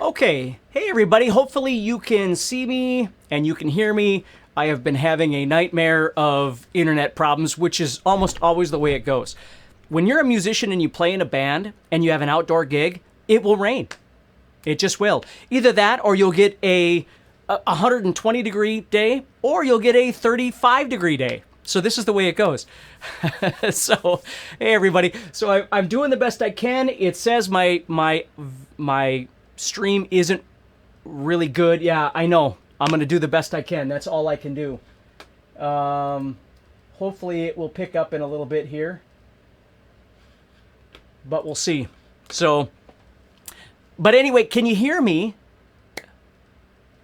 Okay, hey everybody, hopefully you can see me and you can hear me. I have been having a nightmare of internet problems, which is almost always the way it goes. When you're a musician and you play in a band and you have an outdoor gig, it will rain. It just will. Either that or you'll get a 120 degree day or you'll get a 35 degree day. So this is the way it goes. So, hey everybody. So I'm doing the best I can. It says my stream isn't really good. Yeah, I know. I'm going to do the best I can. That's all I can do. Hopefully it will pick up in a little bit here. But we'll see. So, but anyway, can you hear me?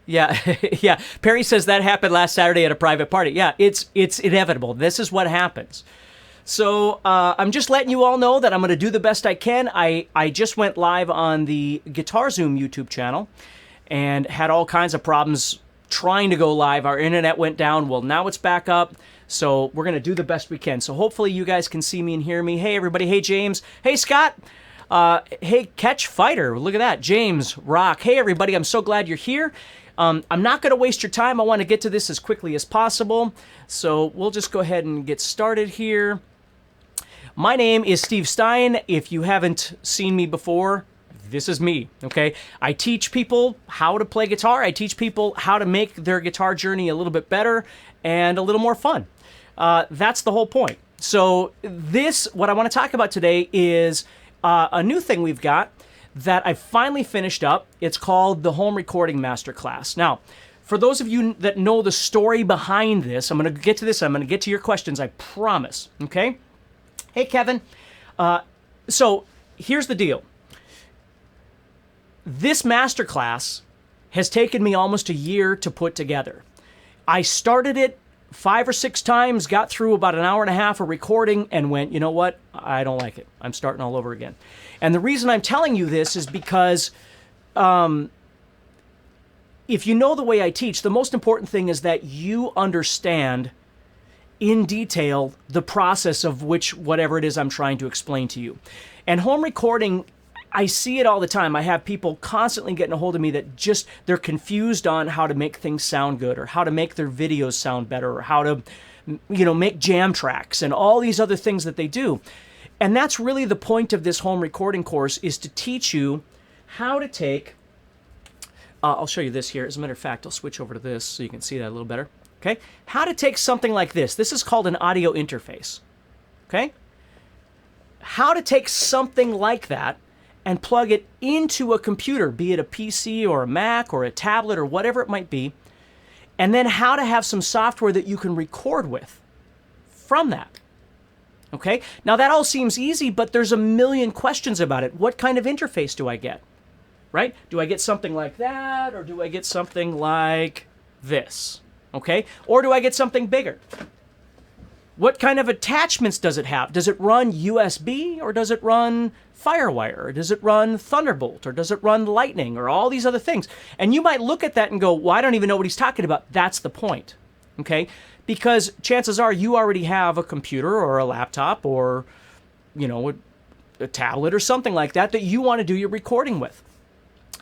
Yeah, yeah. Perry says that happened last Saturday at a private party. Yeah, it's inevitable. This is what happens. So I'm just letting you all know that I'm going to do the best I can. I just went live on the Guitarzoom YouTube channel and had all kinds of problems trying to go live. Our internet went down. Well, now it's back up. So we're going to do the best we can. So hopefully you guys can see me and hear me. Hey, everybody. Hey, James. Hey, Scott. Hey, Catch Fighter. Look at that. James, Rock. Hey, everybody. I'm so glad you're here. I'm not going to waste your time. I want to get to this as quickly as possible. So we'll just go ahead and get started here. My name is Steve Stine. If you haven't seen me before, this is me, okay? I teach people how to play guitar. I teach people how to make their guitar journey a little bit better and a little more fun. That's the whole point. So what I want to talk about today is a new thing we've got that I finally finished up. It's called the Home Recording Masterclass. Now, for those of you that know the story behind this, I'm going to get to this. I'm going to get to your questions, I promise, okay? Hey, Kevin. So here's the deal. This masterclass has taken me almost a year to put together. I started it 5 or 6 times, got through about an hour and a half of recording, and went, you know what? I don't like it. I'm starting all over again. And the reason I'm telling you this is because if you know the way I teach, the most important thing is that you understand in detail the process of whatever it is I'm trying to explain to you. And home recording, I see it all the time. I have people constantly getting a hold of me that they're confused on how to make things sound good or how to make their videos sound better or how to, make jam tracks and all these other things that they do. And that's really the point of this home recording course, is to teach you how to take, I'll show you this here. As a matter of fact, I'll switch over to this so you can see that a little better. Okay, how to take something like this. This is called an audio interface. Okay, how to take something like that and plug it into a computer, be it a PC or a Mac or a tablet or whatever it might be, and then how to have some software that you can record with from that. Okay, now that all seems easy, but there's a million questions about it. What kind of interface do I get? Right? Do I get something like that, or do I get something like this? Okay, or do I get something bigger? What kind of attachments does it have? Does it run USB, or does it run Firewire, or does it run Thunderbolt, or does it run Lightning, or all these other things? And you might look at that and go, well, I don't even know what he's talking about. That's the point, okay? Because chances are you already have a computer or a laptop or, a tablet or something like that that you want to do your recording with.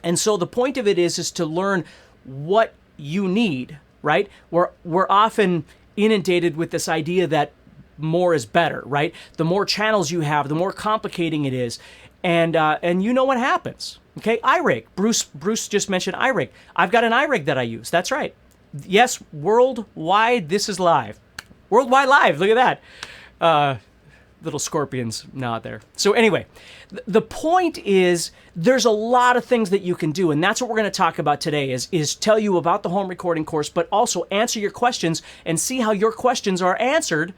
And so the point of it is to learn what you need, right? We're often inundated with this idea that more is better, right? The more channels you have, the more complicating it is. And you know what happens, okay? iRig. Bruce just mentioned iRig. I've got an iRig that I use. That's right. Yes, worldwide, this is live. Worldwide live, look at that. Little scorpions nod there. So anyway, the point is there's a lot of things that you can do, and that's what we're going to talk about today is tell you about the home recording course, but also answer your questions and see how your questions are answered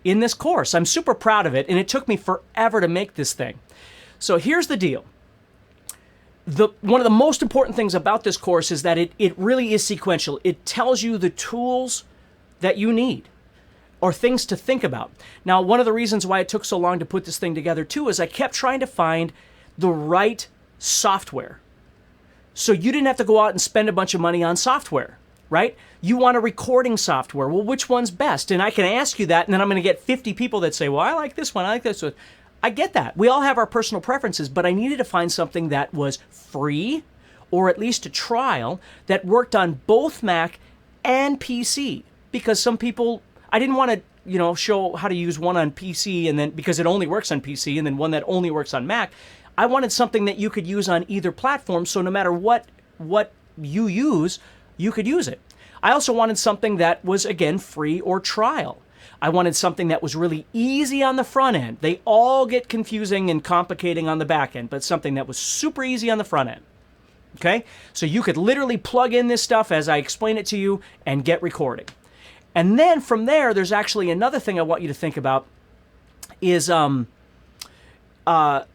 in this course. I'm super proud of it, and it took me forever to make this thing. So here's the deal. One of the most important things about this course is that it really is sequential. It tells you the tools that you need or things to think about. Now, one of the reasons why it took so long to put this thing together too is I kept trying to find the right software. So you didn't have to go out and spend a bunch of money on software, right? You want a recording software. Well, which one's best? And I can ask you that, and then I'm going to get 50 people that say, well, I like this one, I like this one. I get that. We all have our personal preferences, but I needed to find something that was free or at least a trial, that worked on both Mac and PC. Because some people, I didn't want to, show how to use one on PC and then, because it only works on PC, and then one that only works on Mac. I wanted something that you could use on either platform, so no matter what you use, you could use it. I also wanted something that was, again, free or trial. I wanted something that was really easy on the front end. They all get confusing and complicating on the back end, but something that was super easy on the front end. Okay? So you could literally plug in this stuff as I explain it to you and get recording. And then from there, there's actually another thing I want you to think about is the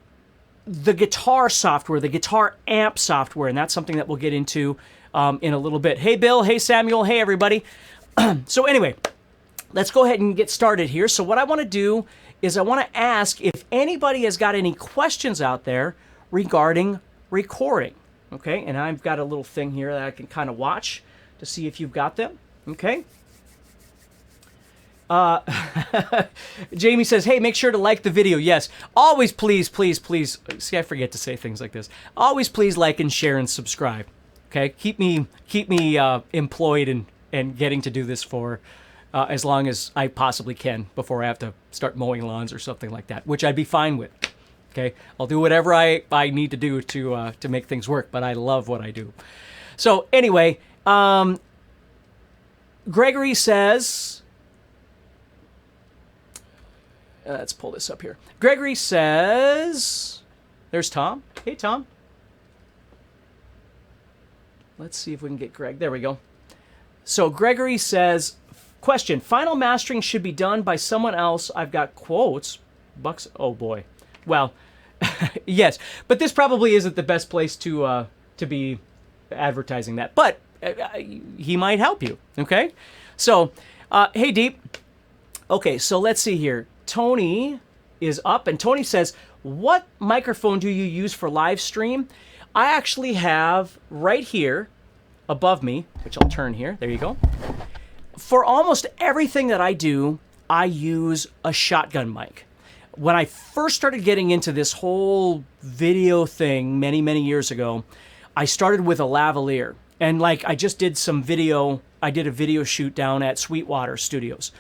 guitar software, the guitar amp software, and that's something that we'll get into in a little bit. Hey, Bill. Hey, Samuel. Hey, everybody. So anyway, let's go ahead and get started here. So what I want to do is I want to ask if anybody has got any questions out there regarding recording. Okay, and I've got a little thing here that I can kind of watch to see if you've got them. Okay. Jamie says, hey, make sure to like the video. Yes, always please. See, I forget to say things like this. Always please like and share and subscribe. Okay, keep me employed and getting to do this for as long as I possibly can before I have to start mowing lawns or something like that, which I'd be fine with. Okay, I'll do whatever I need to do to make things work, but I love what I do. So anyway, Gregory says, let's pull this up here. Gregory says, there's Tom. Hey, Tom. Let's see if we can get Greg. There we go. So Gregory says, question, final mastering should be done by someone else. I've got quotes. Bucks. Oh, boy. Well, yes, but this probably isn't the best place to be advertising that. But he might help you, okay? So, hey, Deep. Okay, so let's see here. Tony is up, and Tony says, what microphone do you use for live stream? I actually have right here above me, which I'll turn here. There you go. For almost everything that I do, I use a shotgun mic. When I first started getting into this whole video thing many, many years ago, I started with a lavalier. And I just did some video, I did a video shoot down at Sweetwater Studios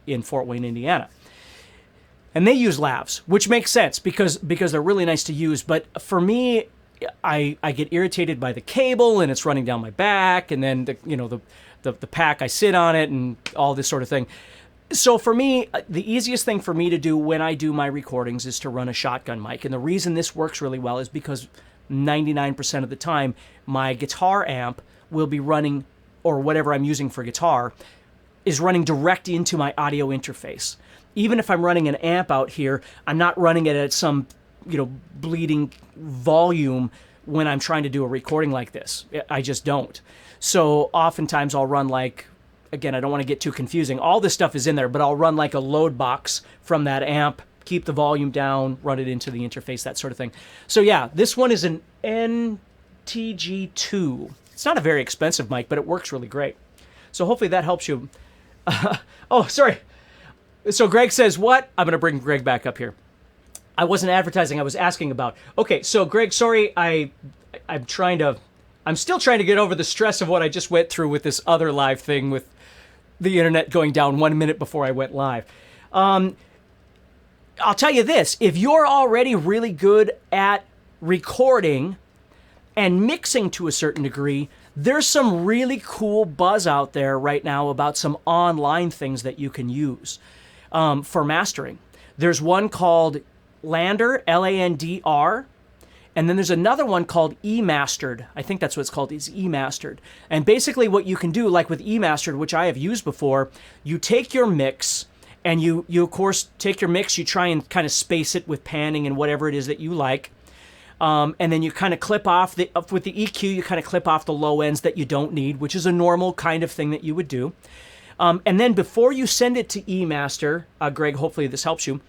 in Fort Wayne, Indiana. And they use lavs, which makes sense because they're really nice to use. But for me, I get irritated by the cable and it's running down my back, and then the pack, I sit on it and all this sort of thing. So for me, the easiest thing for me to do when I do my recordings is to run a shotgun mic. And the reason this works really well is because 99% of the time, my guitar amp will be running, or whatever I'm using for guitar, is running direct into my audio interface. Even if I'm running an amp out here, I'm not running it at some, bleeding volume when I'm trying to do a recording like this. I just don't. So oftentimes I'll run again, I don't want to get too confusing. All this stuff is in there, but I'll run a load box from that amp, keep the volume down, run it into the interface, that sort of thing. So yeah, this one is an NTG2. It's not a very expensive mic, but it works really great. So hopefully that helps you. Oh, sorry. So Greg says, what? I'm going to bring Greg back up here. I wasn't advertising, I was asking about. Okay, so Greg, sorry, I'm still trying to get over the stress of what I just went through with this other live thing with the internet going down 1 minute before I went live. I'll tell you this, if you're already really good at recording and mixing to a certain degree, there's some really cool buzz out there right now about some online things that you can use for mastering. There's one called Lander, Landr, and then there's another one called eMastered. I think that's what it's called, is eMastered. And basically what you can do, like with eMastered, which I have used before, you take your mix, and you of course take your mix, you try and kind of space it with panning and whatever it is that you like. And then you kind of clip off, with the EQ, you kind of clip off the low ends that you don't need, which is a normal kind of thing that you would do. And then before you send it to eMaster, Greg, hopefully this helps you,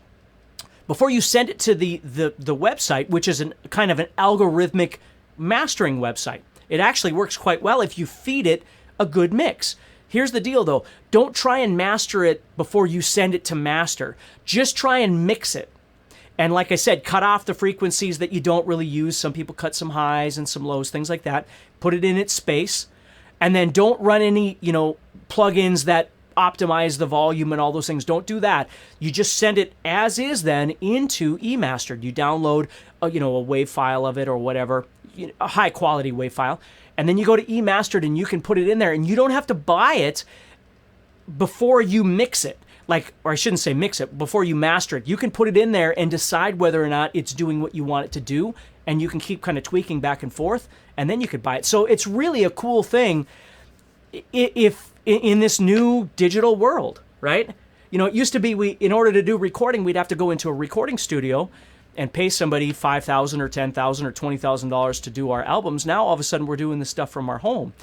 before you send it to the website, which is kind of an algorithmic mastering website, it actually works quite well if you feed it a good mix. Here's the deal, though. Don't try and master it before you send it to master. Just try and mix it. And like I said, cut off the frequencies that you don't really use. Some people cut some highs and some lows, things like that. Put it in its space. And then don't run any, plugins that optimize the volume and all those things. Don't do that. You just send it as is then into eMastered. You download, a WAV file of it or whatever, a high quality WAV file. And then you go to eMastered and you can put it in there, and you don't have to buy it before you mix it. Or I shouldn't say mix it, before you master it. You can put it in there and decide whether or not it's doing what you want it to do, and you can keep kind of tweaking back and forth, and then you could buy it. So it's really a cool thing if in this new digital world, right? It used to be in order to do recording, we'd have to go into a recording studio and pay somebody $5,000 or $10,000 or $20,000 to do our albums. Now all of a sudden we're doing this stuff from our home.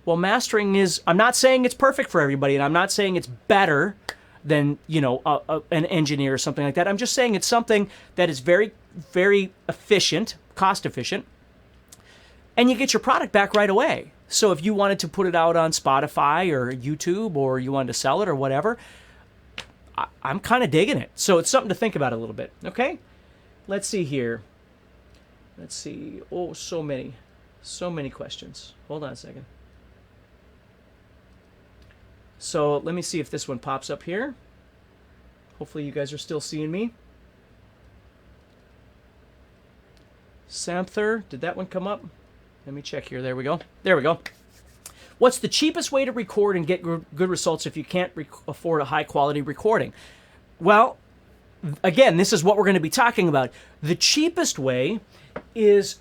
Well, mastering is, I'm not saying it's perfect for everybody, and I'm not saying it's better than, an engineer or something like that. I'm just saying it's something that is very, very efficient, cost efficient, and you get your product back right away. So if you wanted to put it out on Spotify or YouTube, or you wanted to sell it or whatever, I'm kind of digging it. So it's something to think about a little bit, okay? Let's see here. Let's see. Oh, so many questions. Hold on a second. So let me see if this one pops up here. Hopefully you guys are still seeing me. Samther, did that one come up? Let me check here. There we go. There we go. What's the cheapest way to record and get good results if you can't afford a high quality recording? Well, again, this is what we're going to be talking about. The cheapest way is,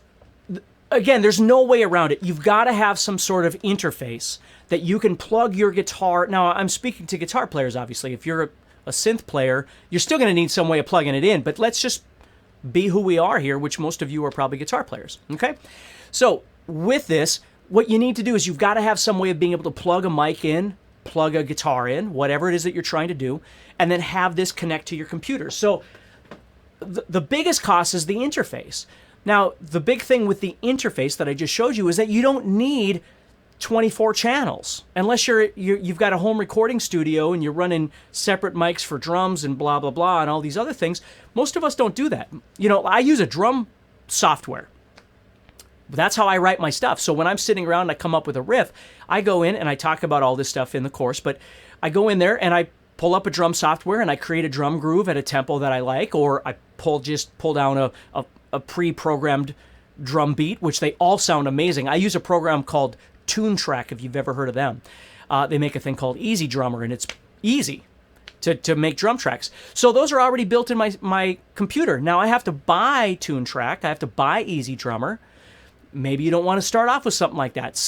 again, there's no way around it. You've got to have some sort of interface that you can plug your guitar. Now, I'm speaking to guitar players, obviously. If you're a synth player, you're still going to need some way of plugging it in, but let's just be who we are here, which most of you are probably guitar players, okay? So with this, what you need to do is you've got to have some way of being able to plug a mic in, plug a guitar in, whatever it is that you're trying to do, and then have this connect to your computer. So the biggest cost is the interface. Now, the big thing with the interface that I just showed you is that you don't need 24 channels unless you've got a home recording studio and you're running separate mics for drums and blah blah blah and all these other things. Most of us don't do that. I use a drum software. That's how I write my stuff. So when I'm sitting around and I come up with a riff, I go in and I talk about all this stuff in the course, but I go in there and I pull up a drum software and I create a drum groove at a tempo that I like, or I pull down a pre-programmed drum beat, which they all sound amazing. I use a program called Tune Track, if you've ever heard of them. They make a thing called Easy Drummer, and it's easy to make drum tracks. So those are already built in my computer. Now I have to buy Tune Track. I have to buy Easy Drummer. Maybe you don't want to start off with something like that.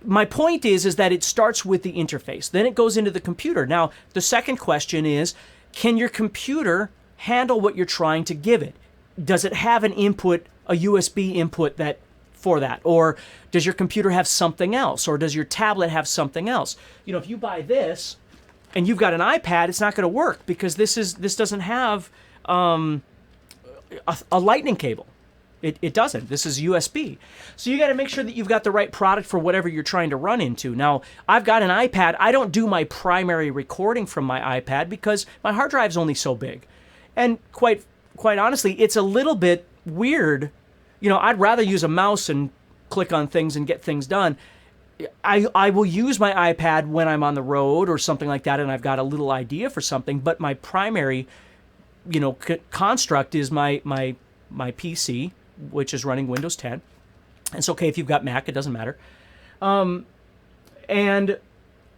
My point is that it starts with the interface. Then it goes into the computer. Now, the second question is, can your computer handle what you're trying to give it? Does it have an input, a USB input for that? Or does your computer have something else? Or does your tablet have something else? If you buy this and you've got an iPad, it's not going to work because this doesn't have a lightning cable. It doesn't. This is USB. So you got to make sure that you've got the right product for whatever you're trying to run into. Now, I've got an iPad. I don't do my primary recording from my iPad because my hard drive's only so big. And quite honestly, it's a little bit weird. I'd rather use a mouse and click on things and get things done. I will use my iPad when I'm on the road or something like that, and I've got a little idea for something, but my primary, construct is my PC, which is running Windows 10. It's okay if you've got Mac, it doesn't matter. And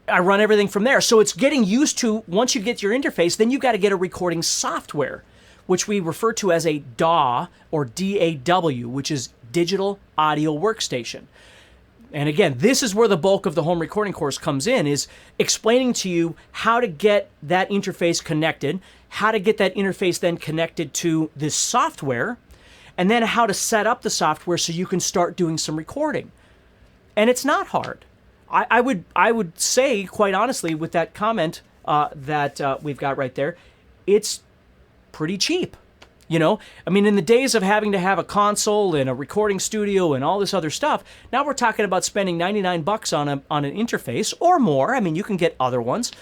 I run everything from there. So it's getting used to, once you get your interface, then you've got to get a recording software, which we refer to as a DAW or DAW, which is Digital Audio Workstation. And again, this is where the bulk of the home recording course comes in, is explaining to you how to get that interface connected, how to get that interface then connected to this software, and then how to set up the software so you can start doing some recording. And it's not hard. I would say, quite honestly, with that comment that we've got right there, it's pretty cheap. In the days of having to have a console and a recording studio and all this other stuff, now we're talking about spending $99 on an interface or more. You can get other ones.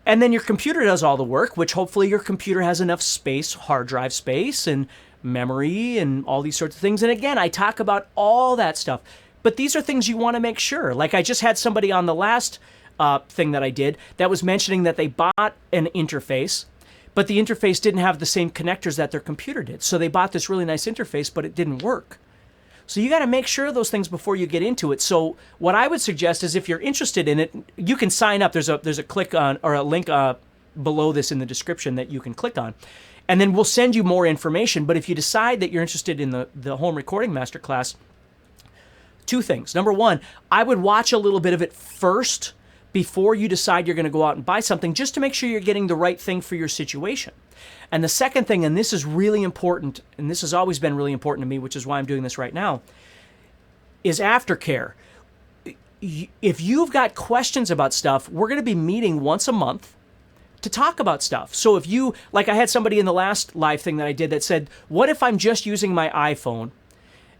And then your computer does all the work, which hopefully your computer has enough space, hard drive space and memory and all these sorts of things. And again, I talk about all that stuff. But these are things you want to make sure. Like I just had somebody on the last thing that I did that was mentioning that they bought an interface, but the interface didn't have the same connectors that their computer did. So they bought this really nice interface, but it didn't work. So you got to make sure of those things before you get into it. So what I would suggest is if you're interested in it, you can sign up. There's a click on or a link below this in the description that you can click on. And then we'll send you more information. But if you decide that you're interested in the home recording masterclass, two things. Number one, I would watch a little bit of it first before you decide you're going to go out and buy something, just to make sure you're getting the right thing for your situation. And the second thing, and this is really important, and this has always been really important to me, which is why I'm doing this right now, is aftercare. If you've got questions about stuff, we're going to be meeting once a month to talk about stuff. So if you, like I had somebody in the last live thing that I did that said, what if I'm just using my iPhone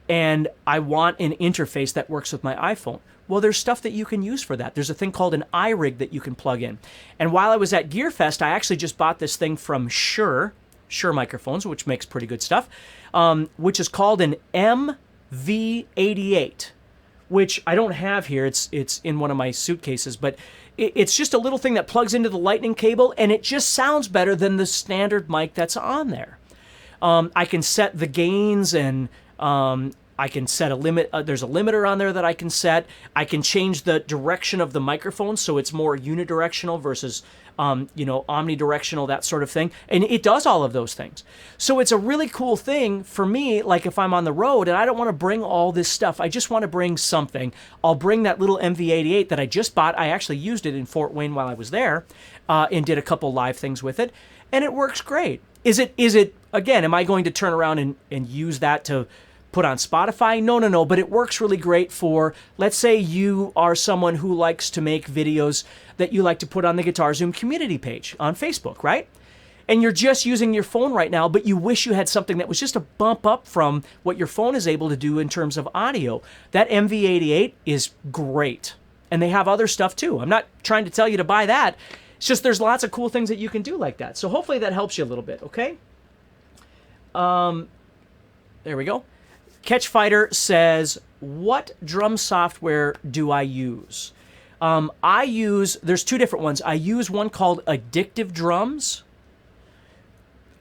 and I want an interface that works with my iPhone? Well, there's stuff that you can use for that. There's a thing called an iRig that you can plug in. And while I was at GearFest, I actually just bought this thing from Shure microphones, which makes pretty good stuff, which is called an MV88, which I don't have here. It's in one of my suitcases, but it's just a little thing that plugs into the lightning cable, and it just sounds better than the standard mic that's on there. I can set the gains and I can set a limit. There's a limiter on there that I can set. I can change the direction of the microphone so it's more unidirectional versus, omnidirectional, that sort of thing. And it does all of those things. So it's a really cool thing for me, like if I'm on the road and I don't want to bring all this stuff, I just want to bring something. I'll bring that little MV88 that I just bought. I actually used it in Fort Wayne while I was there and did a couple live things with it. And it works great. Is it again, am I going to turn around and use that to put on Spotify? No, but it works really great for, let's say you are someone who likes to make videos that you like to put on the Guitarzoom community page on Facebook, right? And you're just using your phone right now, but you wish you had something that was just a bump up from what your phone is able to do in terms of audio. That MV88 is great. And they have other stuff too. I'm not trying to tell you to buy that. It's just there's lots of cool things that you can do like that. So hopefully that helps you a little bit, okay? There we go. Catchfighter says, what drum software do I use? There's two different ones. I use one called Addictive Drums,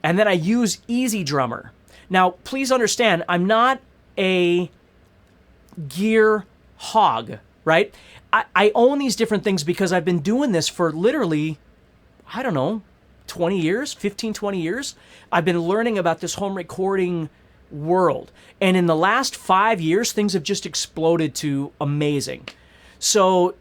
and then I use Easy Drummer. Now, please understand, I'm not a gear hog, right? I own these different things because I've been doing this for literally, 20 years, 15, 20 years. I've been learning about this home recording world. And in the last 5 years, things have just exploded to amazing. So,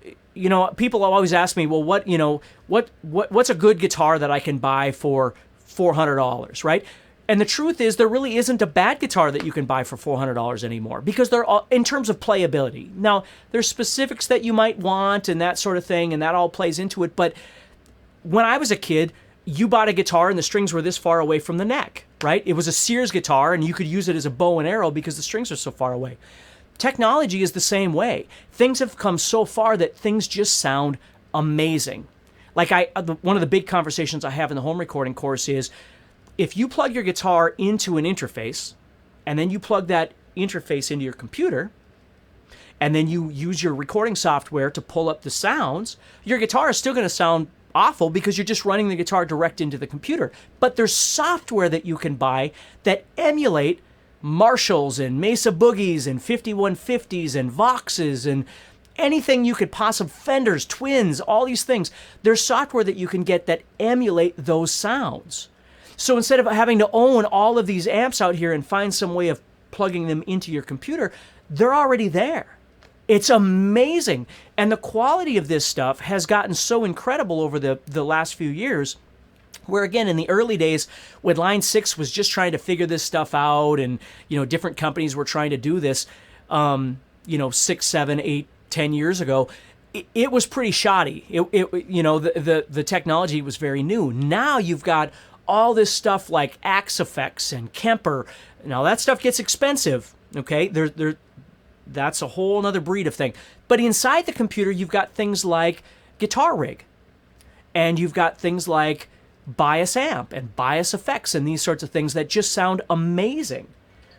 people always ask me, well, what's a good guitar that I can buy for $400, right? And the truth is, there really isn't a bad guitar that you can buy for $400 anymore, because they're all, in terms of playability. Now, there's specifics that you might want and that sort of thing, and that all plays into it. But when I was a kid, you bought a guitar and the strings were this far away from the neck, right? It was a Sears guitar and you could use it as a bow and arrow because the strings are so far away. Technology is the same way. Things have come so far that things just sound amazing. Like one of the big conversations I have in the home recording course is, if you plug your guitar into an interface and then you plug that interface into your computer and then you use your recording software to pull up the sounds, your guitar is still going to sound awful because you're just running the guitar direct into the computer. But there's software that you can buy that emulate Marshalls and Mesa Boogies and 5150s and Voxes and anything you could possibly, Fenders, Twins, all these things. There's software that you can get that emulate those sounds. So instead of having to own all of these amps out here and find some way of plugging them into your computer, they're already there. It's amazing. And the quality of this stuff has gotten so incredible over the last few years, where again, in the early days, when Line 6 was just trying to figure this stuff out and, different companies were trying to do this, 6, 7, 8, 10 years ago, it was pretty shoddy. The technology was very new. Now you've got all this stuff like Axe Effects and Kemper. Now that stuff gets expensive, okay? That's a whole other breed of thing. But inside the computer, you've got things like Guitar Rig. And you've got things like bias amp and bias effects and these sorts of things that just sound amazing.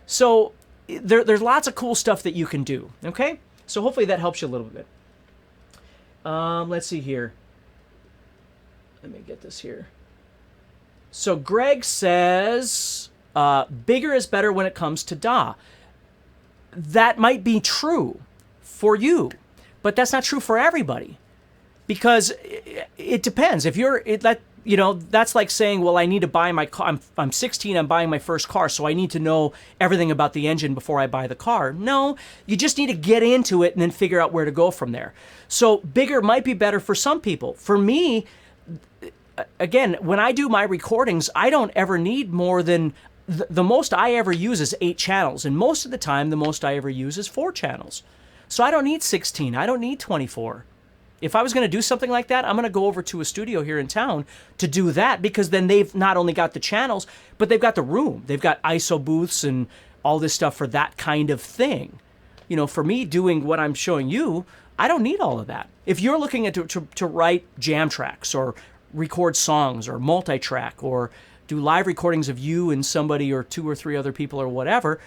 So there's lots of cool stuff that you can do, okay? So hopefully that helps you a little bit. Let's see here. Let me get this here. So Greg says, bigger is better when it comes to DAW. That might be true for you, but that's not true for everybody, because it depends. If you're that's like saying, well, I need to buy my car. I'm 16. I'm buying my first car, so I need to know everything about the engine before I buy the car. No, you just need to get into it and then figure out where to go from there. So bigger might be better for some people. For me, again, when I do my recordings, I don't ever need more than the most I ever use is 8 channels, and most of the time the most I ever use is 4 channels. So I don't need 16. I don't need 24. If I was going to do something like that, I'm going to go over to a studio here in town to do that, because then they've not only got the channels, but they've got the room. They've got ISO booths and all this stuff for that kind of thing. You know, for me doing what I'm showing you, I don't need all of that. If you're looking at to write jam tracks or record songs or multi-track or do live recordings of you and somebody or 2 or 3 other people or whatever,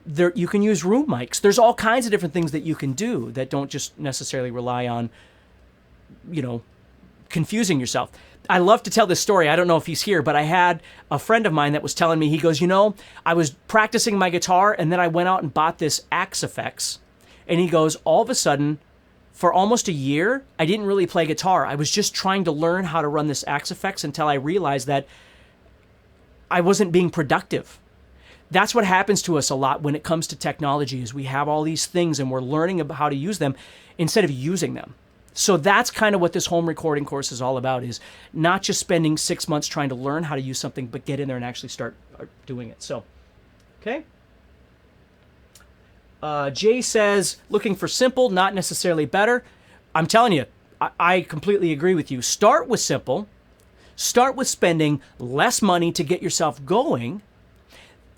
there you can use room mics. There's all kinds of different things that you can do that don't just necessarily rely on, confusing yourself. I love to tell this story. I don't know if he's here, but I had a friend of mine that was telling me, he goes, I was practicing my guitar and then I went out and bought this Axe Effects. And he goes, all of a sudden, for almost a year, I didn't really play guitar. I was just trying to learn how to run this Axe Effects until I realized that I wasn't being productive. That's what happens to us a lot when it comes to technology, is we have all these things and we're learning about how to use them instead of using them. So that's kind of what this home recording course is all about, is not just spending 6 months trying to learn how to use something, but get in there and actually start doing it. So, okay. Jay says, looking for simple, not necessarily better. I'm telling you, I completely agree with you. Start with simple. Start with spending less money to get yourself going.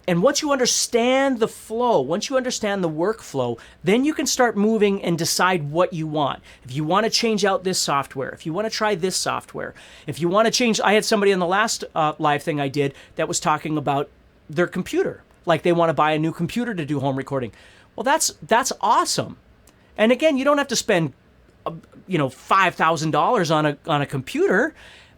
And once you understand the flow, once you understand the workflow, then you can start moving and decide what you want. If you want to change out this software, if you want to try this software, if you want to change, I had somebody in the last live thing I did that was talking about their computer. Like they want to buy a new computer to do home recording. Well, that's awesome. And again, you don't have to spend, $5,000 on a computer,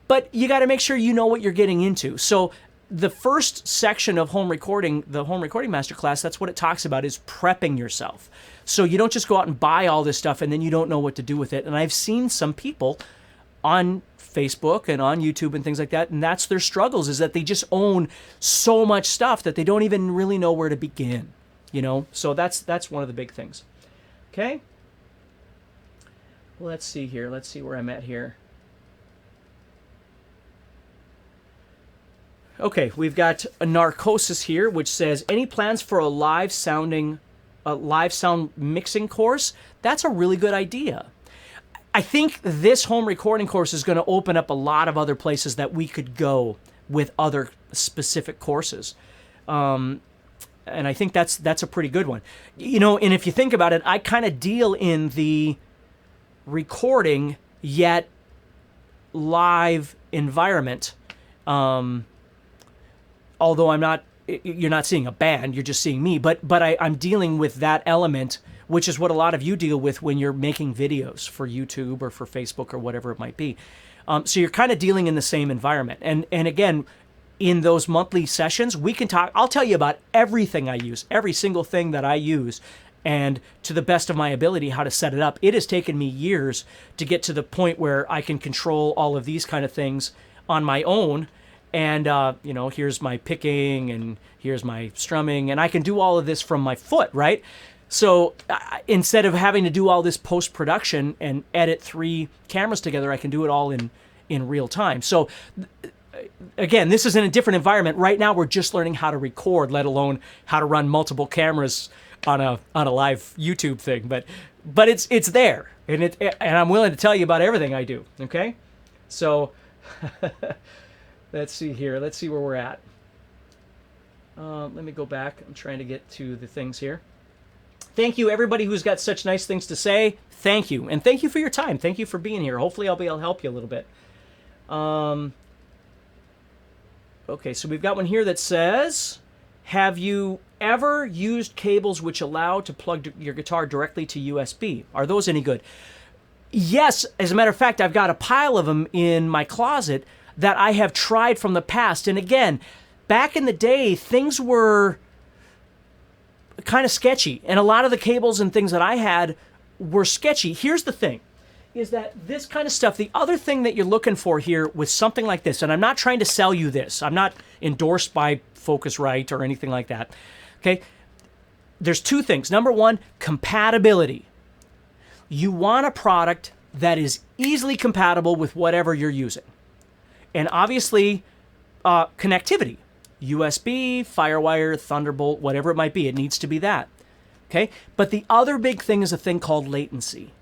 but you got to make sure you know what you're getting into. So the first section of home recording, the Home Recording Masterclass, that's what it talks about, is prepping yourself. So you don't just go out and buy all this stuff and then you don't know what to do with it. And I've seen some people on Facebook and on YouTube and things like that, and that's their struggles, is that they just own so much stuff that they don't even really know where to begin. So that's one of the big things. Okay. Let's see here. Let's see where I'm at here. Okay, we've got a Narcosis here, which says, any plans for a live sound mixing course? That's a really good idea. I think this home recording course is going to open up a lot of other places that we could go with other specific courses. And I think that's a pretty good one. And if you think about it, I kind of deal in the recording yet live environment. Although you're not seeing a band, you're just seeing me, but I'm dealing with that element, which is what a lot of you deal with when you're making videos for YouTube or for Facebook or whatever it might be. So you're kind of dealing in the same environment. And again, in those monthly sessions, we can talk. I'll tell you about everything I use, every single thing that I use, and to the best of my ability, how to set it up. It has taken me years to get to the point where I can control all of these kind of things on my own. And, here's my picking and here's my strumming, and I can do all of this from my foot, right? So instead of having to do all this post-production and edit 3 cameras together, I can do it all in real time. So again, this is in a different environment. Right now, we're just learning how to record, let alone how to run multiple cameras on a live YouTube thing. But it's there, and I'm willing to tell you about everything I do. Okay, so let's see here. Let's see where we're at. Let me go back. I'm trying to get to the things here. Thank you, everybody who's got such nice things to say. Thank you, and thank you for your time. Thank you for being here. Hopefully, I'll be able to help you a little bit. Okay, so we've got one here that says, have you ever used cables which allow to plug your guitar directly to USB? Are those any good? Yes, as a matter of fact, I've got a pile of them in my closet that I have tried from the past. And again, back in the day, things were kind of sketchy. And a lot of the cables and things that I had were sketchy. Here's the thing, is that this kind of stuff, the other thing that you're looking for here with something like this, and I'm not trying to sell you this. I'm not endorsed by Focusrite or anything like that. Okay? There's two things. Number one, compatibility. You want a product that is easily compatible with whatever you're using. And obviously, connectivity. USB, Firewire, Thunderbolt, whatever it might be. It needs to be that. Okay? But the other big thing is a thing called latency.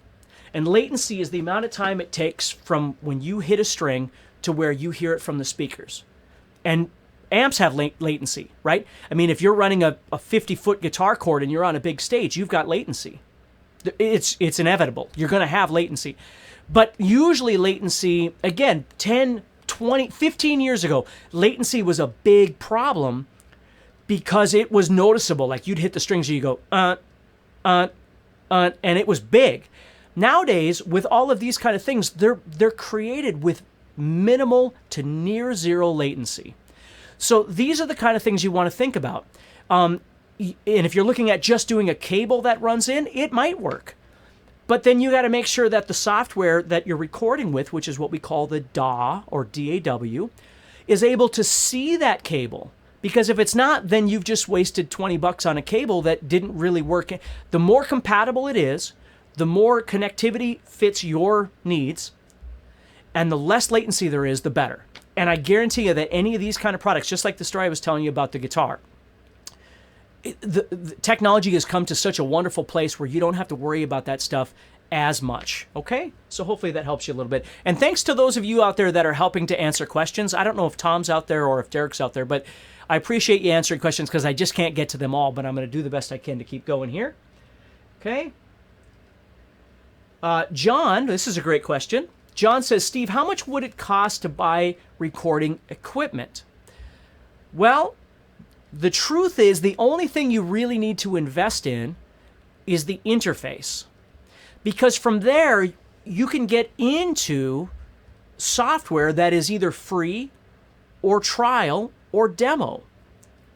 And latency is the amount of time it takes from when you hit a string to where you hear it from the speakers. And amps have latency, right? I mean, if you're running a 50-foot guitar chord and you're on a big stage, you've got latency. It's inevitable. You're going to have latency. But usually latency, again, 10, 20, 15 years ago, latency was a big problem because it was noticeable. Like you'd hit the strings and you go, and it was big. Nowadays, with all of these kind of things, they're created with minimal to near zero latency. So these are the kind of things you want to think about. And if you're looking at just doing a cable that runs in, it might work. But then you got to make sure that the software that you're recording with, which is what we call the DAW or DAW, is able to see that cable. Because if it's not, then you've just wasted $20 on a cable that didn't really work. The more compatible it is, the more connectivity fits your needs, and the less latency there is, the better. And I guarantee you that any of these kind of products, just like the story I was telling you about the guitar, the technology has come to such a wonderful place where you don't have to worry about that stuff as much. Okay? So hopefully that helps you a little bit. And thanks to those of you out there that are helping to answer questions. I don't know if Tom's out there or if Derek's out there, but I appreciate you answering questions because I just can't get to them all, but I'm going to do the best I can to keep going here. Okay? John, this is a great question. John says, Steve, how much would it cost to buy recording equipment? Well, the truth is the only thing you really need to invest in is the interface. Because from there, you can get into software that is either free or trial or demo.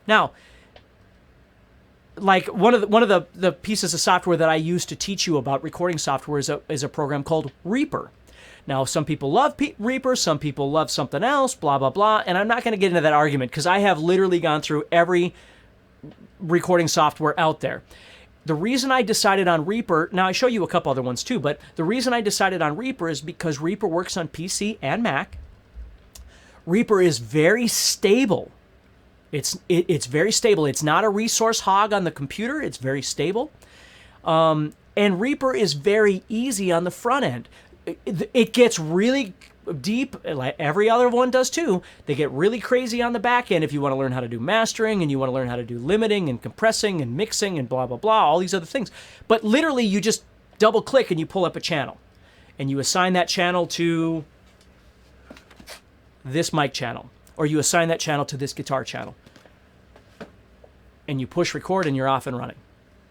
Now, like one of the pieces of software that I use to teach you about recording software is a program called Reaper. Now, some people love Reaper, some people love something else, blah, blah, blah. And I'm not going to get into that argument because I have literally gone through every recording software out there. The reason I decided on Reaper, now I show you a couple other ones too, but the reason I decided on Reaper is because Reaper works on PC and Mac. Reaper is very stable. It's very stable. It's not a resource hog on the computer. It's very stable. And Reaper is very easy on the front end. It gets really deep, like every other one does too. They get really crazy on the back end if you want to learn how to do mastering and you want to learn how to do limiting and compressing and mixing and blah, blah, blah, all these other things. But literally you just double click and you pull up a channel. And you assign that channel to this mic channel. Or you assign that channel to this guitar channel. And you push record and you're off and running.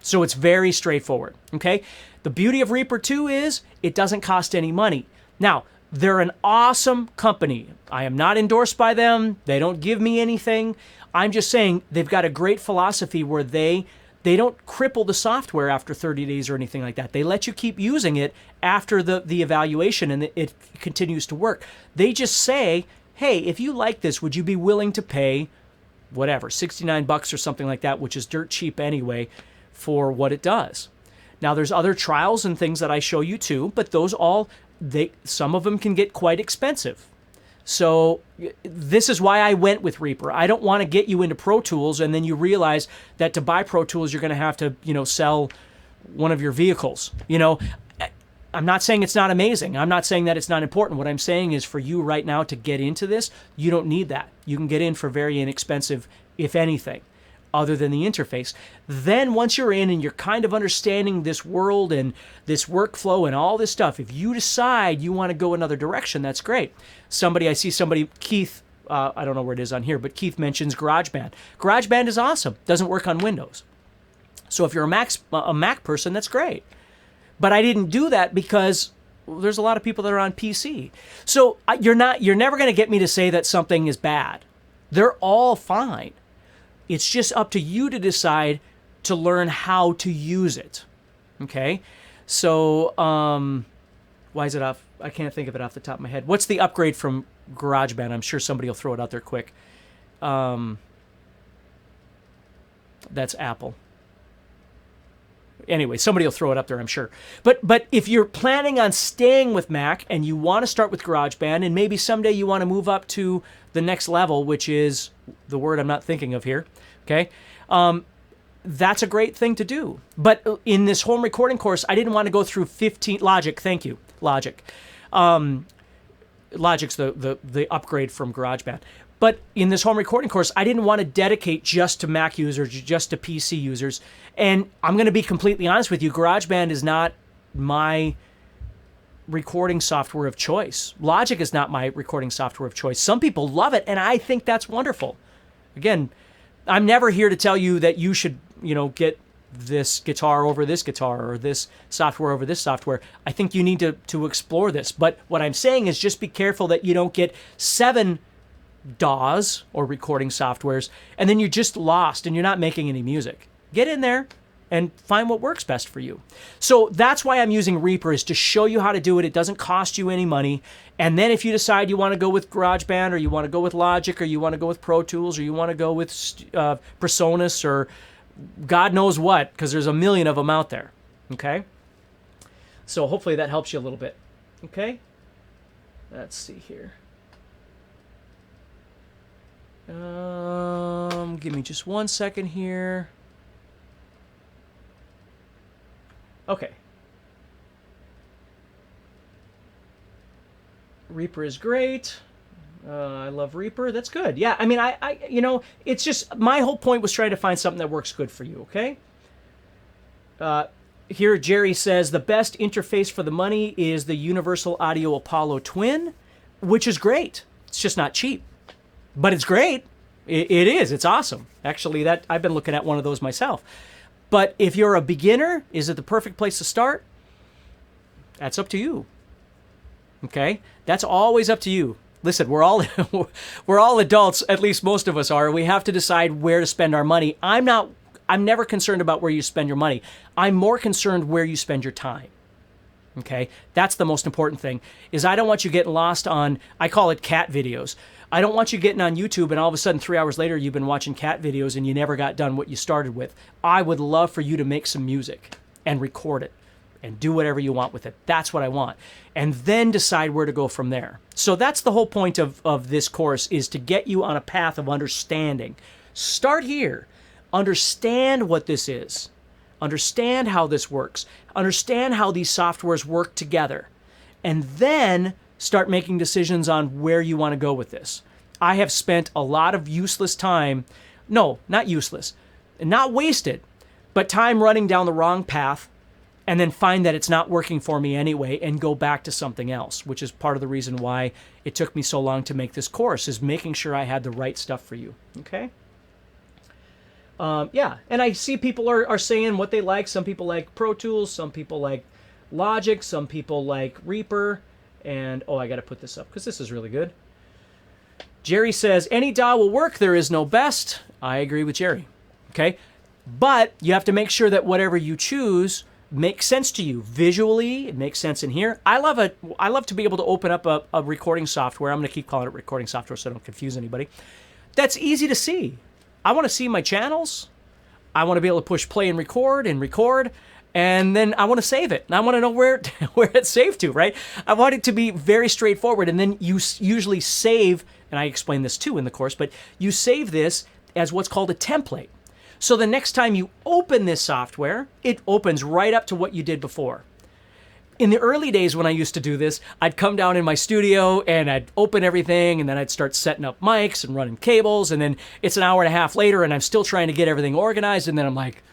So it's very straightforward, okay? The beauty of Reaper 2 is it doesn't cost any money. Now, they're an awesome company. I am not endorsed by them. They don't give me anything. I'm just saying they've got a great philosophy where they don't cripple the software after 30 days or anything like that. They let you keep using it after the evaluation and it continues to work. They just say, hey, if you like this, would you be willing to pay whatever, $69 or something like that, which is dirt cheap anyway, for what it does. Now, there's other trials and things that I show you too, but those all, some of them can get quite expensive. So this is why I went with Reaper. I don't want to get you into Pro Tools and then you realize that to buy Pro Tools, you're going to have to, sell one of your vehicles. I'm not saying it's not amazing. I'm not saying that it's not important. What I'm saying is for you right now to get into this, you don't need that. You can get in for very inexpensive, if anything. other than the interface. Then once you're in and you're kind of understanding this world and this workflow and all this stuff, if you decide you want to go another direction, that's great. Keith, I don't know where it is on here, but Keith mentions GarageBand. GarageBand is awesome. Doesn't work on Windows. So if you're a Mac person, that's great. But I didn't do that because there's a lot of people that are on PC. So you're never going to get me to say that something is bad. They're all fine. It's just up to you to decide to learn how to use it. Okay? So, why is it off? I can't think of it off the top of my head. What's the upgrade from GarageBand? I'm sure somebody will throw it out there quick. That's Apple. Anyway, somebody will throw it up there, I'm sure. But if you're planning on staying with Mac and you want to start with GarageBand and maybe someday you want to move up to the next level, which is the word I'm not thinking of here, okay? That's a great thing to do. But in this home recording course, I didn't want to go through 15... Logic, thank you, Logic. Logic's the upgrade from GarageBand. But in this home recording course, I didn't want to dedicate just to Mac users, just to PC users. And I'm going to be completely honest with you, GarageBand is not my recording software of choice. Logic is not my recording software of choice. Some people love it, and I think that's wonderful. Again, I'm never here to tell you that you should, get this guitar over this guitar or this software over this software. I think you need to explore this. But what I'm saying is just be careful that you don't get 7 DAWs or recording softwares, and then you're just lost and you're not making any music. Get in there and find what works best for you. So that's why I'm using Reaper, is to show you how to do it. It doesn't cost you any money. And then if you decide you want to go with GarageBand, or you want to go with Logic, or you want to go with Pro Tools, or you want to go with Presonus, or God knows what, because there's a million of them out there. Okay? So hopefully that helps you a little bit. Okay? Let's see here. Give me just 1 second here. Okay. Reaper is great. I love Reaper. That's good. Yeah, I mean, it's just, my whole point was trying to find something that works good for you, okay? Here, Jerry says, the best interface for the money is the Universal Audio Apollo Twin, which is great. It's just not cheap. But it's great. It is. It's awesome. Actually, I've been looking at one of those myself. But if you're a beginner, is it the perfect place to start? That's up to you. Okay? That's always up to you. Listen, we're all adults, at least most of us are. We have to decide where to spend our money. I'm never concerned about where you spend your money. I'm more concerned where you spend your time. Okay? That's the most important thing, is I don't want you getting lost on, I call it cat videos. I don't want you getting on YouTube and all of a sudden 3 hours later you've been watching cat videos and you never got done what you started with. I would love for you to make some music and record it and do whatever you want with it. That's what I want. And then decide where to go from there. So that's the whole point of this course, is to get you on a path of understanding. Start here. Understand what this is. Understand how this works. Understand how these softwares work together. And then start making decisions on where you want to go with this. I have spent a lot of useless time, no, not useless, not wasted, but time running down the wrong path, and then find that it's not working for me anyway and go back to something else, which is part of the reason why it took me so long to make this course, is making sure I had the right stuff for you, okay? Yeah, and I see people are saying what they like. Some people like Pro Tools, some people like Logic, some people like Reaper. And, I got to put this up because this is really good. Jerry says, any DAW will work. There is no best. I agree with Jerry. Okay? But you have to make sure that whatever you choose makes sense to you. Visually, it makes sense in here. I love to be able to open up a recording software. I'm going to keep calling it recording software so I don't confuse anybody. That's easy to see. I want to see my channels. I want to be able to push play and record. And then I want to save it. And I want to know where it's saved to, right? I want it to be very straightforward. And then you usually save, and I explain this too in the course, but you save this as what's called a template. So the next time you open this software, it opens right up to what you did before. in the early days when I used to do this, I'd come down in my studio and I'd open everything and then I'd start setting up mics and running cables, and then it's an hour and a half later and I'm still trying to get everything organized, and then I'm like,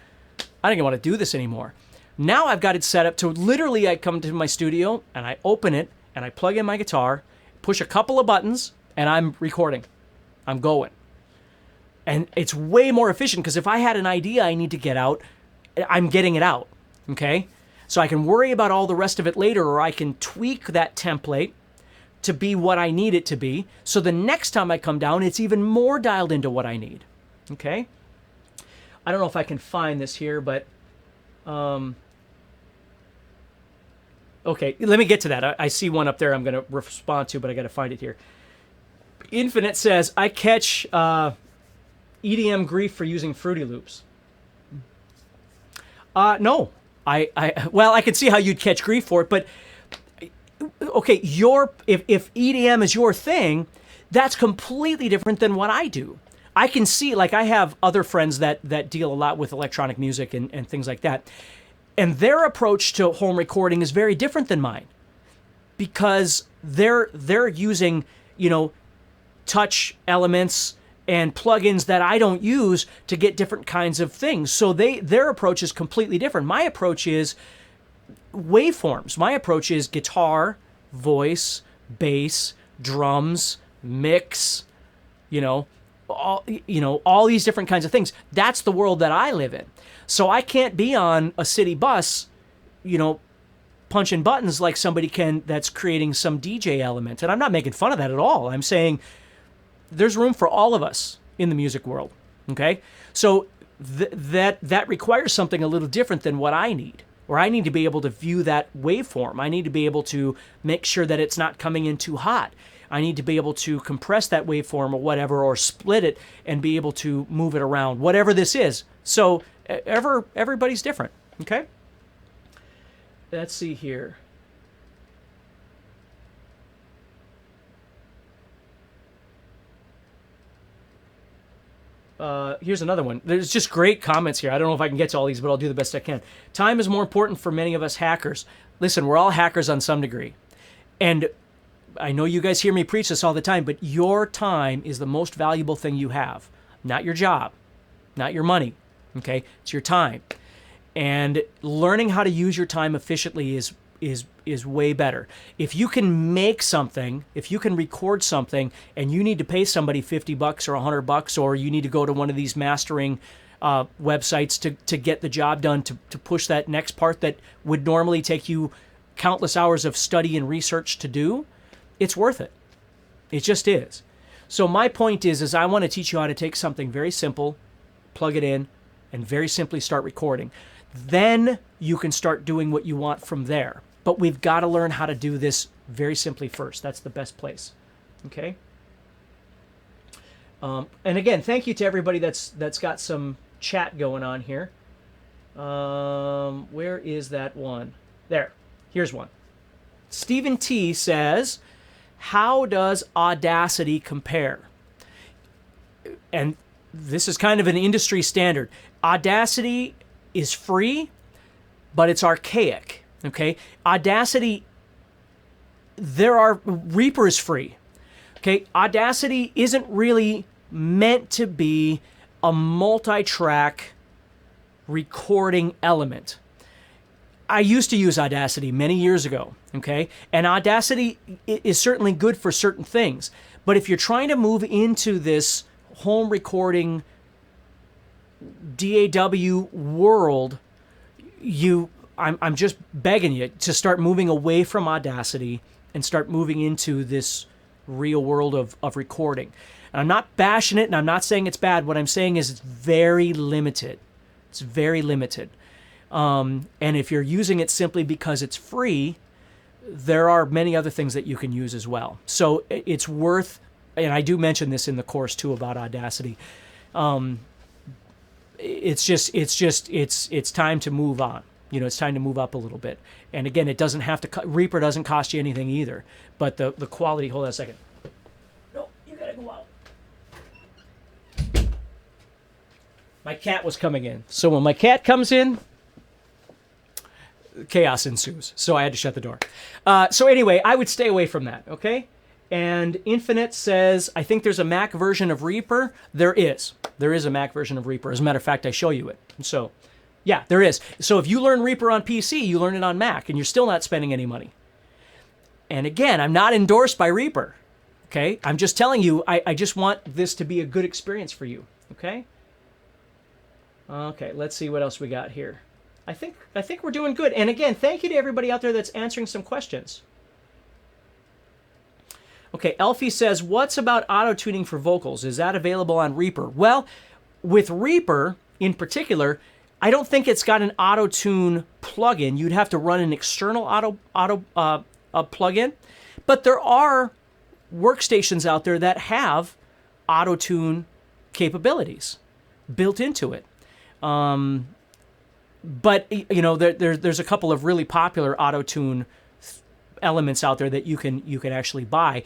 I don't even want to do this anymore. Now I've got it set up to literally I come to my studio and I open it and I plug in my guitar, push a couple of buttons, and I'm recording. I'm going. And it's way more efficient because if I had an idea I need to get out, I'm getting it out, okay? So I can worry about all the rest of it later, or I can tweak that template to be what I need it to be. So the next time I come down, it's even more dialed into what I need, okay? I don't know if I can find this here, but okay, let me get to that. I see one up there I'm going to respond to, but I got to find it here. Infinite says, I catch EDM grief for using Fruity Loops. No. Well, I can see how you'd catch grief for it, but okay, if EDM is your thing, that's completely different than what I do. I can see, like, I have other friends that deal a lot with electronic music and things like that, and their approach to home recording is very different than mine because they're using, touch elements and plugins that I don't use to get different kinds of things. So their approach is completely different. My approach is waveforms. My approach is guitar, voice, bass, drums, mix, all these different kinds of things. That's the world that I live in. So I can't be on a city bus, punching buttons like somebody can that's creating some DJ element. And I'm not making fun of that at all. I'm saying there's room for all of us in the music world, okay? So that requires something a little different than what I need, or I need to be able to view that waveform. I need to be able to make sure that it's not coming in too hot. I need to be able to compress that waveform or whatever, or split it and be able to move it around, whatever this is. So everybody's different, okay? Let's see here. Here's another one. There's just great comments here. I don't know if I can get to all these, but I'll do the best I can. Time is more important for many of us hackers. Listen, we're all hackers on some degree. And I know you guys hear me preach this all the time, but your time is the most valuable thing you have. Not your job, not your money, okay? It's your time. And learning how to use your time efficiently is way better. If you can make something, if you can record something and you need to pay somebody $50 or $100, or you need to go to one of these mastering websites to get the job done, to push that next part that would normally take you countless hours of study and research to do, it's worth it. It just is. So my point is I want to teach you how to take something very simple, plug it in, and very simply start recording. Then you can start doing what you want from there. But we've got to learn how to do this very simply first. That's the best place. Okay? And again, thank you to everybody that's got some chat going on here. Where is that one? There. Here's one. Stephen T says, how does Audacity compare? And this is kind of an industry standard. Audacity is free, but it's archaic. Okay? Audacity, Reaper is free. Okay? Audacity isn't really meant to be a multi-track recording element. I used to use Audacity many years ago, okay? And Audacity is certainly good for certain things. But if you're trying to move into this home recording DAW world, I'm just begging you to start moving away from Audacity and start moving into this real world of recording. And I'm not bashing it, and I'm not saying it's bad. What I'm saying is it's very limited. It's very limited. And if you're using it simply because it's free, there are many other things that you can use as well. So it's worth, and I do mention this in the course too about Audacity. It's time to move on. You know, it's time to move up a little bit. And again, it doesn't have to, Reaper doesn't cost you anything either. But the quality, hold on a second. No, you gotta go out. My cat was coming in. So when my cat comes in, chaos ensues. So I had to shut the door. So anyway, I would stay away from that, okay? And Infinite says, I think there's a Mac version of Reaper. There is. There is a Mac version of Reaper. As a matter of fact, I show you it. So, yeah, there is. So if you learn Reaper on PC, you learn it on Mac, and you're still not spending any money. And again, I'm not endorsed by Reaper, okay? I'm just telling you, I just want this to be a good experience for you, okay? Okay, let's see what else we got here. I think we're doing good. And again, thank you to everybody out there that's answering some questions. Okay, Elfie says, what's about auto-tuning for vocals? Is that available on Reaper? Well, with Reaper in particular, I don't think it's got an auto-tune plugin. You'd have to run an external plugin. But there are workstations out there that have auto-tune capabilities built into it. But you know, there's a couple of really popular auto-tune elements out there that you can actually buy,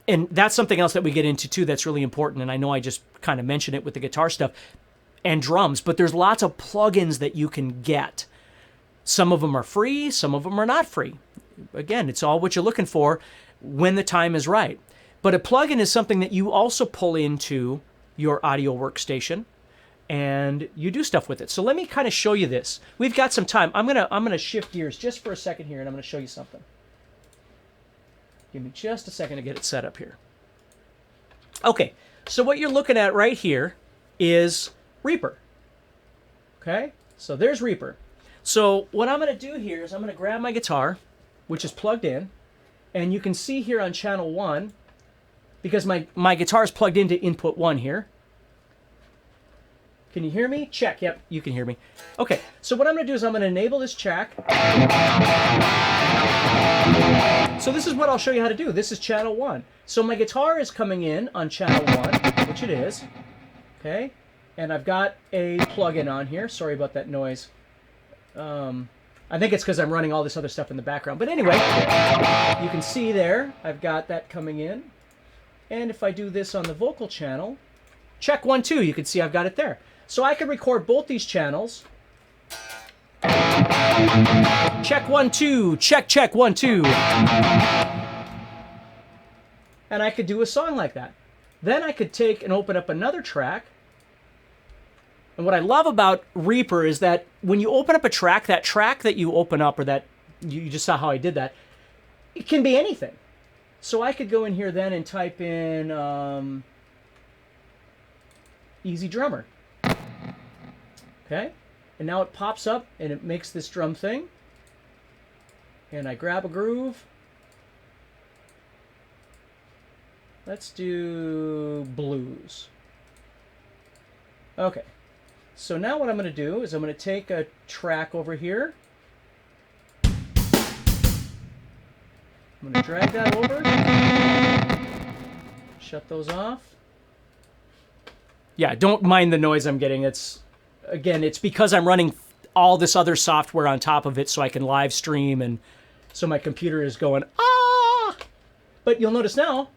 and that's something else that we get into too. That's really important. And I know I just kind of mentioned it with the guitar stuff and drums, but there's lots of plugins that you can get. Some of them are free, some of them are not free. Again, it's all what you're looking for when the time is right. But a plugin is something that you also pull into your audio workstation, and you do stuff with it. So let me kind of show you this. We've got some time. I'm gonna shift gears just for a second here, and I'm gonna show you something. Give me just a second to get it set up here. Okay, so what you're looking at right here is Reaper. Okay, so there's Reaper. So what I'm gonna do here is I'm gonna grab my guitar, which is plugged in, and you can see here on channel 1, because my guitar is plugged into input 1 here. Can you hear me? Check. Yep, you can hear me. Okay, so what I'm going to do is I'm going to enable this track. So this is what I'll show you how to do. This is channel 1. So my guitar is coming in on channel 1, which it is. Okay, and I've got a plug-in on here. Sorry about that noise. I think it's because I'm running all this other stuff in the background. But anyway, you can see there, I've got that coming in. And if I do this on the vocal channel, check 1, 2, you can see I've got it there. So I could record both these channels. Check 1, 2, check 1, 2. And I could do a song like that. Then I could take and open up another track. And what I love about Reaper is that when you open up a track, that track that you open up, or that you just saw how I did that, it can be anything. So I could go in here then and type in Easy Drummer. Okay, and now it pops up and it makes this drum thing. And I grab a groove. Let's do blues. Okay, so now what I'm going to do is I'm going to take a track over here. I'm going to drag that over. Shut those off. Yeah, don't mind the noise I'm getting. Again, it's because I'm running all this other software on top of it so I can live stream, and so my computer is going, ah! But you'll notice now,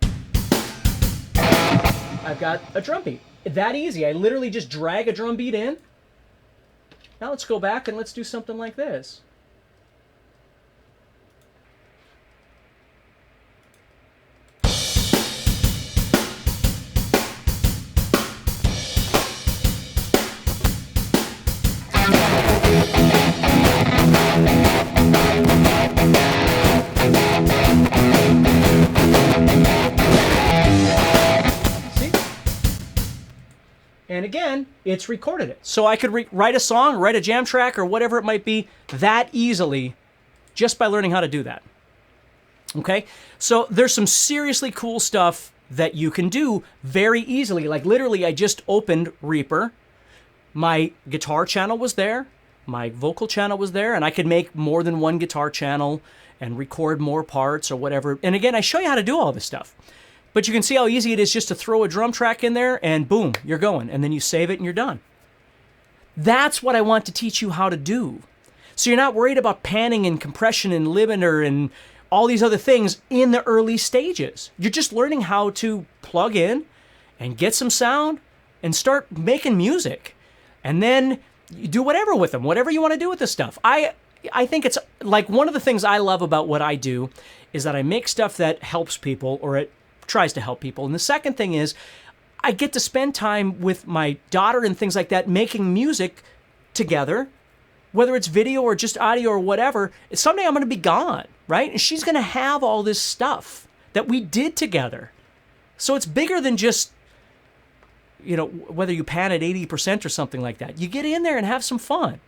I've got a drum beat. That easy. I literally just drag a drum beat in. Now let's go back and let's do something like this. And again, it's recorded it. So I could write a song, write a jam track, or whatever it might be that easily just by learning how to do that. Okay? So there's some seriously cool stuff that you can do very easily. Like literally, I just opened Reaper. My guitar channel was there. My vocal channel was there. And I could make more than one guitar channel and record more parts or whatever. And again, I show you how to do all this stuff. But you can see how easy it is just to throw a drum track in there and boom, you're going. And then you save it and you're done. That's what I want to teach you how to do. So you're not worried about panning and compression and limiter and all these other things in the early stages. You're just learning how to plug in and get some sound and start making music. And then you do whatever with them, whatever you want to do with this stuff. I think it's like one of the things I love about what I do is that I make stuff that helps people, or it tries to help people. And the second thing is I get to spend time with my daughter and things like that, making music together, whether it's video or just audio or whatever. Someday I'm going to be gone, right? And she's going to have all this stuff that we did together. So it's bigger than just, whether you pan at 80% or something like that. You get in there and have some fun,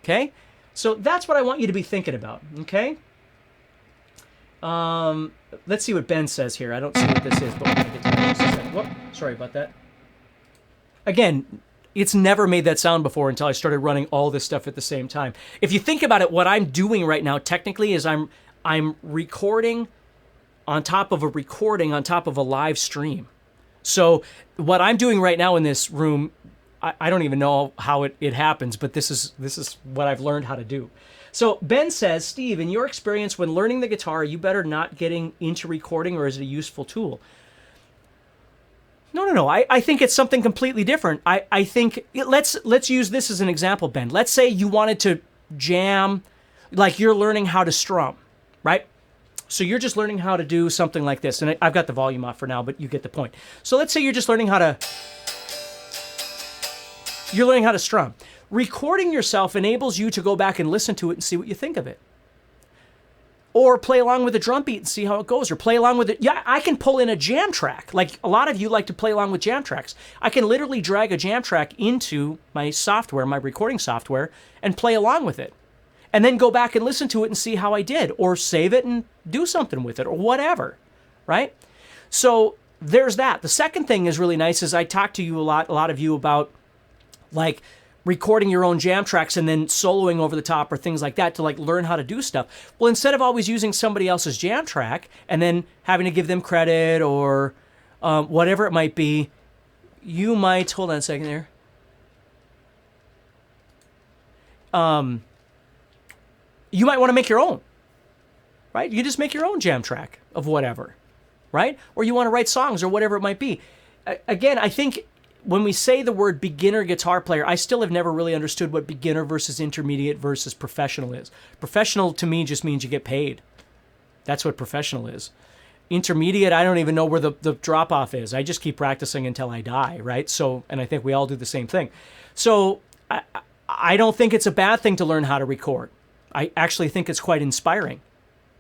okay? So that's what I want you to be thinking about, okay? Let's see what Ben says here. I don't see what this is, but we're going to get to that in just a second. Whoop, sorry about that. Again, it's never made that sound before until I started running all this stuff at the same time. If you think about it, what I'm doing right now technically is I'm recording on top of a recording on top of a live stream. So what I'm doing right now in this room, I don't even know how it happens, but this is what I've learned how to do. So Ben says, Steve, in your experience when learning the guitar, are you better not getting into recording, or is it a useful tool? No. I think it's something completely different. I think, let's use this as an example, Ben. Let's say you wanted to jam, like you're learning how to strum, right? So you're just learning how to do something like this. And I've got the volume off for now, but you get the point. So let's say you're just learning how to strum. Recording yourself enables you to go back and listen to it and see what you think of it. Or play along with a drum beat and see how it goes. Or play along with it. Yeah, I can pull in a jam track. Like a lot of you like to play along with jam tracks. I can literally drag a jam track into my software, my recording software, and play along with it. And then go back and listen to it and see how I did. Or save it and do something with it or whatever, right? So there's that. The second thing is really nice is I talk to you a lot of you about like recording your own jam tracks and then soloing over the top or things like that to like learn how to do stuff. Well, instead of always using somebody else's jam track and then having to give them credit or whatever it might be, you might, hold on a second there. You might want to make your own, right? You just make your own jam track of whatever, right? Or you want to write songs or whatever it might be. Again, I think when we say the word beginner guitar player, I still have never really understood what beginner versus intermediate versus professional is. Professional to me just means you get paid. That's what professional is. Intermediate, I don't even know where the drop off is. I just keep practicing until I die, right? So, and I think we all do the same thing. So I don't think it's a bad thing to learn how to record. I actually think it's quite inspiring.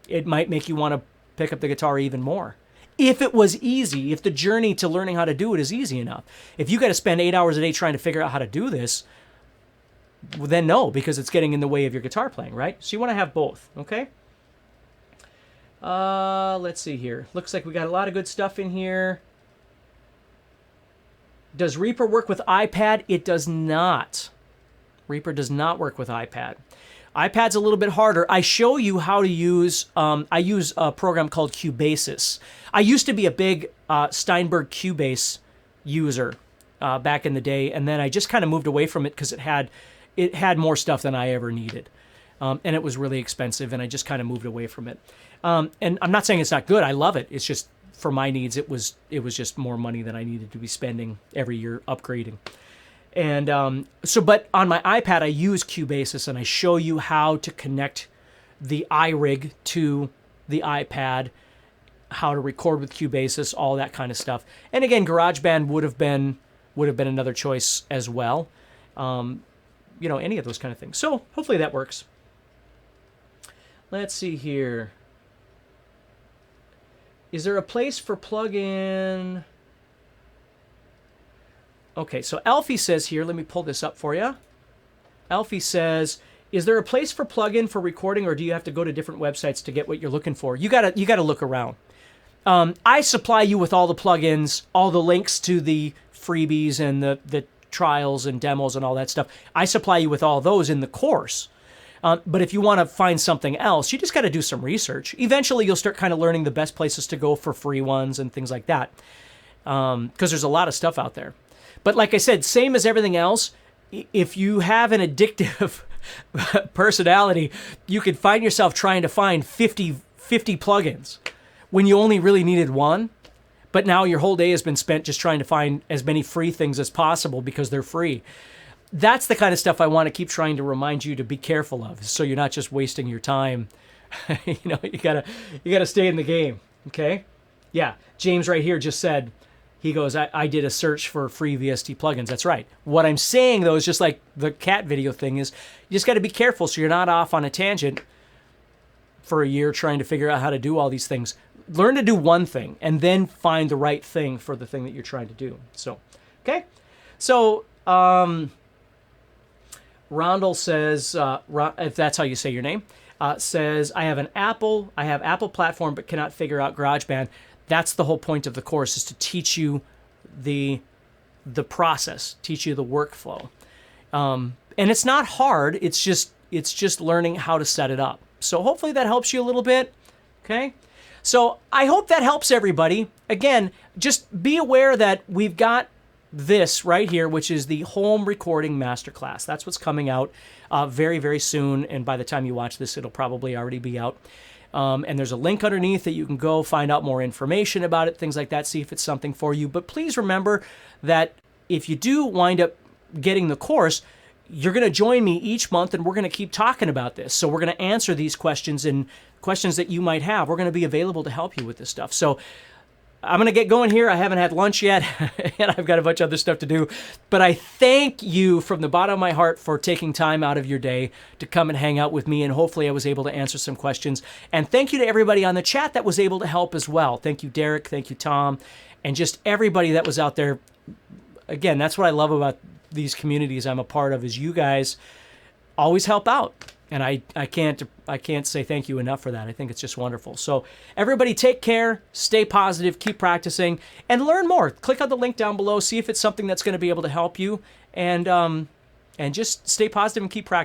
It might make you want to pick up the guitar even more. If it was easy, if the journey to learning how to do it is easy enough. If you got to spend 8 hours a day trying to figure out how to do this, well, then no, because it's getting in the way of your guitar playing, right? So you want to have both, okay? Let's see here. Looks like we got a lot of good stuff in here. Does Reaper work with iPad? It does not. Reaper does not work with iPad. iPad's a little bit harder. I show you how to use, I use a program called Cubasis. I used to be a big Steinberg Cubase user back in the day, and then I just kind of moved away from it because it had more stuff than I ever needed. And it was really expensive, and I just kind of moved away from it. And I'm not saying it's not good. I love it. It's just, for my needs, it was just more money than I needed to be spending every year upgrading. And but on my iPad, I use Cubasis, and I show you how to connect the iRig to the iPad, how to record with Cubasis, all that kind of stuff. And again, GarageBand would have been another choice as well. Any of those kind of things. So hopefully that works. Let's see here. Is there a place for plug-in? Okay, so Alfie says here, let me pull this up for you. Alfie says, is there a place for plugin for recording, or do you have to go to different websites to get what you're looking for? You gotta look around. I supply you with all the plugins, all the links to the freebies and the trials and demos and all that stuff. I supply you with all those in the course. But if you want to find something else, you just got to do some research. Eventually, you'll start kind of learning the best places to go for free ones and things like that. Because there's a lot of stuff out there. But like I said, same as everything else, if you have an addictive personality, you could find yourself trying to find 50 plugins when you only really needed one. But now your whole day has been spent just trying to find as many free things as possible because they're free. that's the kind of stuff I want to keep trying to remind you to be careful of, so you're not just wasting your time. You know, you gotta stay in the game. Okay? Yeah. James right here just said, he goes, I did a search for free VST plugins. That's right. What I'm saying though is just like the cat video thing is, you just got to be careful so you're not off on a tangent for a year trying to figure out how to do all these things. Learn to do one thing and then find the right thing for the thing that you're trying to do. So, okay. So, Rondell says, if that's how you say your name, says, I have Apple platform, but cannot figure out GarageBand. That's the whole point of the course, is to teach you the process, teach you the workflow. And it's not hard. It's just learning how to set it up. So hopefully that helps you a little bit. Okay. So I hope that helps everybody. Again, just be aware that we've got this right here, which is the Home Recording Masterclass. That's what's coming out very, very soon. And by the time you watch this, it'll probably already be out. And there's a link underneath that you can go find out more information about it, things like that, see if it's something for you. But please remember that if you do wind up getting the course, you're going to join me each month, and we're going to keep talking about this. So we're going to answer these questions and questions that you might have. We're going to be available to help you with this stuff. So I'm going to get going here. I haven't had lunch yet, and I've got a bunch of other stuff to do. But I thank you from the bottom of my heart for taking time out of your day to come and hang out with me, and hopefully I was able to answer some questions. And thank you to everybody on the chat that was able to help as well. Thank you, Derek. Thank you, Tom. And just everybody that was out there. Again, that's what I love about these communities I'm a part of, is you guys always help out. And I can't say thank you enough for that. I think it's just wonderful. So everybody take care, stay positive, keep practicing, and learn more. Click on the link down below, see if it's something that's going to be able to help you, and just stay positive and keep practicing.